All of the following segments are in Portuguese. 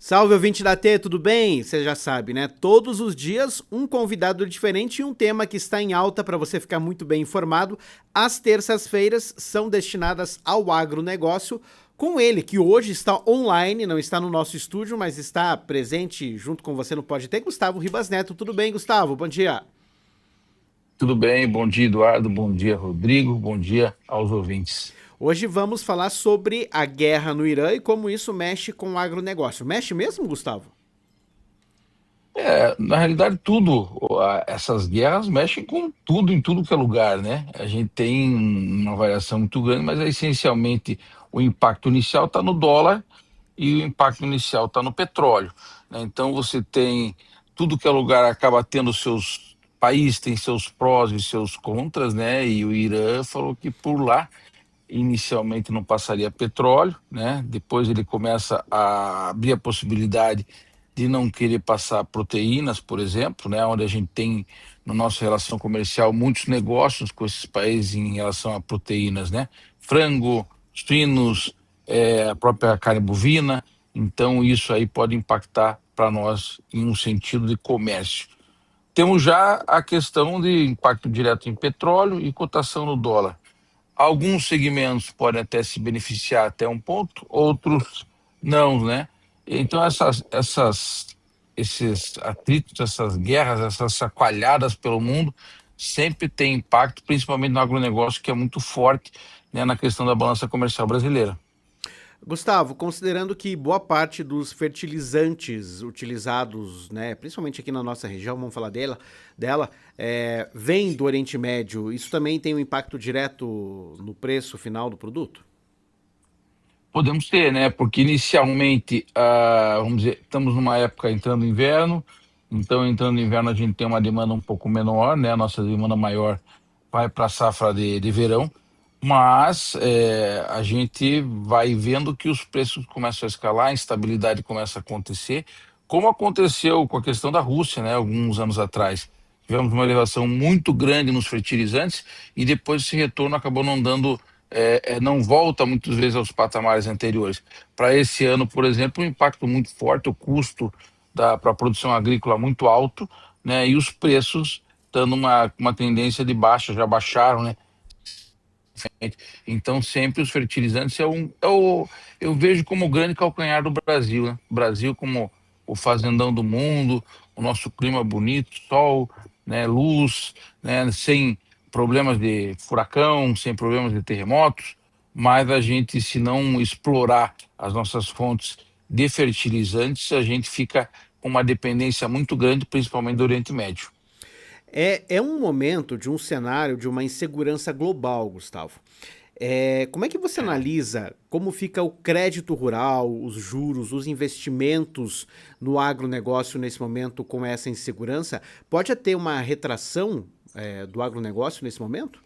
Salve, ouvinte da T, tudo bem? Você já sabe, né? Todos os dias um convidado diferente e um tema que está em alta para você ficar muito bem informado. As terças-feiras são destinadas ao agronegócio, com ele, que hoje está online, não está no nosso estúdio, mas está presente junto com você no Pode Ter, Gustavo Ribas Neto. Tudo bem, Gustavo? Bom dia. Tudo bem? Bom dia, Eduardo. Bom dia, Rodrigo. Bom dia aos ouvintes. Hoje vamos falar sobre a guerra no Irã e como isso mexe com o agronegócio. Mexe mesmo, Gustavo? Na realidade, essas guerras mexem com tudo, em tudo que é lugar, né? A gente tem uma variação muito grande, mas essencialmente o impacto inicial está no dólar e o impacto inicial está no petróleo, né? Então você tem tudo que é lugar acaba tendo seus países, tem seus prós e seus contras, né? E o Irã falou que por lá inicialmente não passaria petróleo, né? Depois ele começa a abrir a possibilidade de não querer passar proteínas, por exemplo, né? Onde a gente tem na nossa relação comercial muitos negócios com esses países em relação a proteínas, né? Frango, suínos, a própria carne bovina. Então isso aí pode impactar para nós em um sentido de comércio. Temos já a questão de impacto direto em petróleo e cotação no dólar. Alguns segmentos podem até se beneficiar até um ponto, outros não, né? Então esses atritos, essas guerras, essas chacoalhadas pelo mundo sempre tem impacto, principalmente no agronegócio, que é muito forte, né, na questão da balança comercial brasileira. Gustavo, considerando que boa parte dos fertilizantes utilizados, né, principalmente aqui na nossa região, vamos falar dela, vem do Oriente Médio, isso também tem um impacto direto no preço final do produto? Podemos ter, né? Porque inicialmente, vamos dizer, estamos numa época entrando no inverno, então entrando no inverno a gente tem uma demanda um pouco menor, né? A nossa demanda maior vai para a safra de verão, mas a gente vai vendo que os preços começam a escalar, a instabilidade começa a acontecer, como aconteceu com a questão da Rússia, né? Alguns anos atrás. Tivemos uma elevação muito grande nos fertilizantes e depois esse retorno acabou não dando, não volta muitas vezes aos patamares anteriores. Para esse ano, por exemplo, um impacto muito forte, o custo para a produção agrícola muito alto, né? E os preços dando uma tendência de baixa, já baixaram, né? Então, sempre os fertilizantes eu vejo como o grande calcanhar do Brasil, né? O Brasil como o fazendão do mundo, o nosso clima bonito, sol, né, luz, né, sem problemas de furacão, sem problemas de terremotos, mas a gente, se não explorar as nossas fontes de fertilizantes, a gente fica com uma dependência muito grande, principalmente do Oriente Médio. É um momento de um cenário de uma insegurança global, Gustavo. Como é que você analisa como fica o crédito rural, os juros, os investimentos no agronegócio nesse momento com essa insegurança? Pode ter uma retração do agronegócio nesse momento?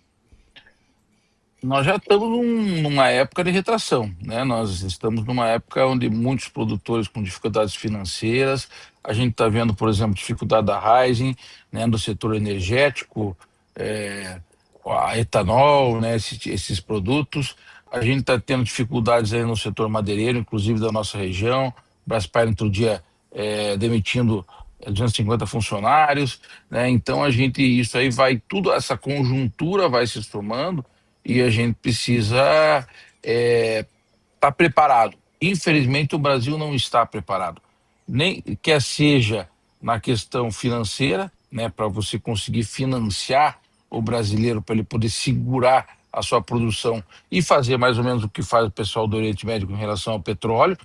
Nós já estamos numa época de retração, né? Nós estamos numa época onde muitos produtores com dificuldades financeiras, a gente está vendo, por exemplo, dificuldade da Raízen, né, do setor energético, é, a etanol, né, esses produtos. A gente está tendo dificuldades aí no setor madeireiro, inclusive da nossa região. O Braspar outro dia demitindo 250 funcionários, né? Então a gente, isso aí vai, tudo essa conjuntura vai se formando e a gente precisa estar preparado. Infelizmente, o Brasil não está preparado, nem quer seja na questão financeira, né, para você conseguir financiar o brasileiro para ele poder segurar a sua produção e fazer mais ou menos o que faz o pessoal do Oriente Médio em relação ao petróleo,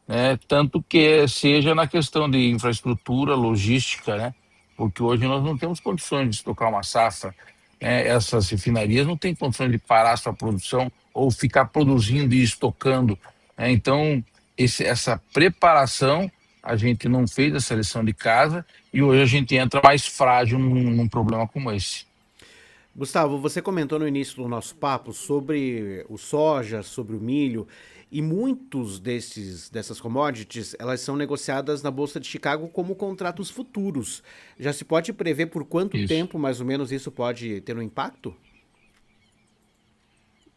né, tanto que seja na questão de infraestrutura, logística, né, porque hoje nós não temos condições de estocar uma safra, né, essas refinarias não têm condições de parar sua produção ou ficar produzindo e estocando, né? Então, essa preparação, a gente não fez essa lição de casa e hoje a gente entra mais frágil num problema como esse. Gustavo, você comentou no início do nosso papo sobre o soja, sobre o milho, e muitos dessas commodities, elas são negociadas na Bolsa de Chicago como contratos futuros. Já se pode prever por quanto Isso. tempo, mais ou menos, isso pode ter um impacto?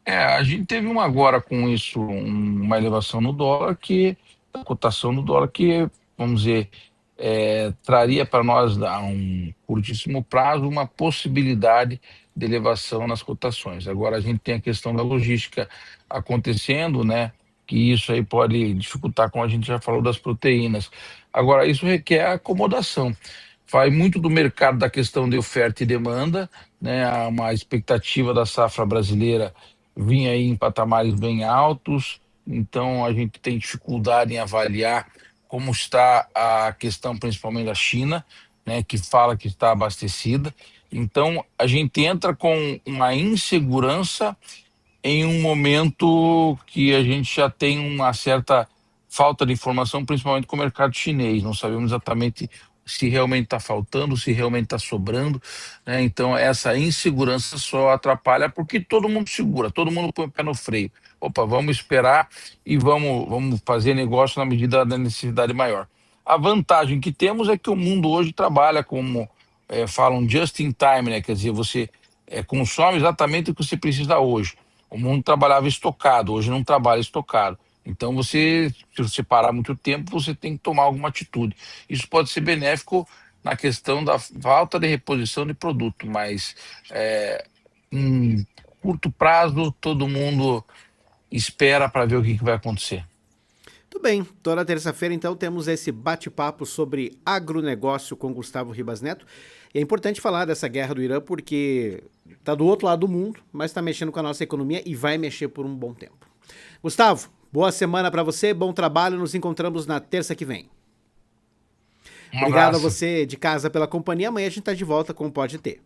A gente teve agora com isso uma elevação no dólar que da cotação do dólar, que, vamos dizer, traria para nós, a um curtíssimo prazo, uma possibilidade de elevação nas cotações. Agora, a gente tem a questão da logística acontecendo, né? Que isso aí pode dificultar, como a gente já falou, das proteínas. Agora, isso requer acomodação. Vai muito do mercado, da questão de oferta e demanda, né? Há uma expectativa da safra brasileira vinha aí em patamares bem altos, então a gente tem dificuldade em avaliar como está a questão principalmente da China, né, que fala que está abastecida. Então a gente entra com uma insegurança em um momento que a gente já tem uma certa falta de informação, principalmente com o mercado chinês. Não sabemos exatamente se realmente está faltando, se realmente está sobrando, né? Então, essa insegurança só atrapalha porque todo mundo segura, todo mundo põe o pé no freio. Opa, vamos esperar e vamos fazer negócio na medida da necessidade maior. A vantagem que temos é que o mundo hoje trabalha como falam just in time, né? Quer dizer, você consome exatamente o que você precisa hoje. O mundo trabalhava estocado, hoje não trabalha estocado. Então, se você parar muito tempo, você tem que tomar alguma atitude. Isso pode ser benéfico na questão da falta de reposição de produto, mas em curto prazo, todo mundo espera para ver o que vai acontecer. Tudo bem, toda terça-feira então temos esse bate-papo sobre agronegócio com Gustavo Ribas Neto. E é importante falar dessa guerra do Irã porque está do outro lado do mundo, mas está mexendo com a nossa economia e vai mexer por um bom tempo. Gustavo, boa semana para você, bom trabalho, nos encontramos na terça que vem. Um Obrigado a abraço. você de casa pela companhia, amanhã a gente está de volta com o Pode Ter.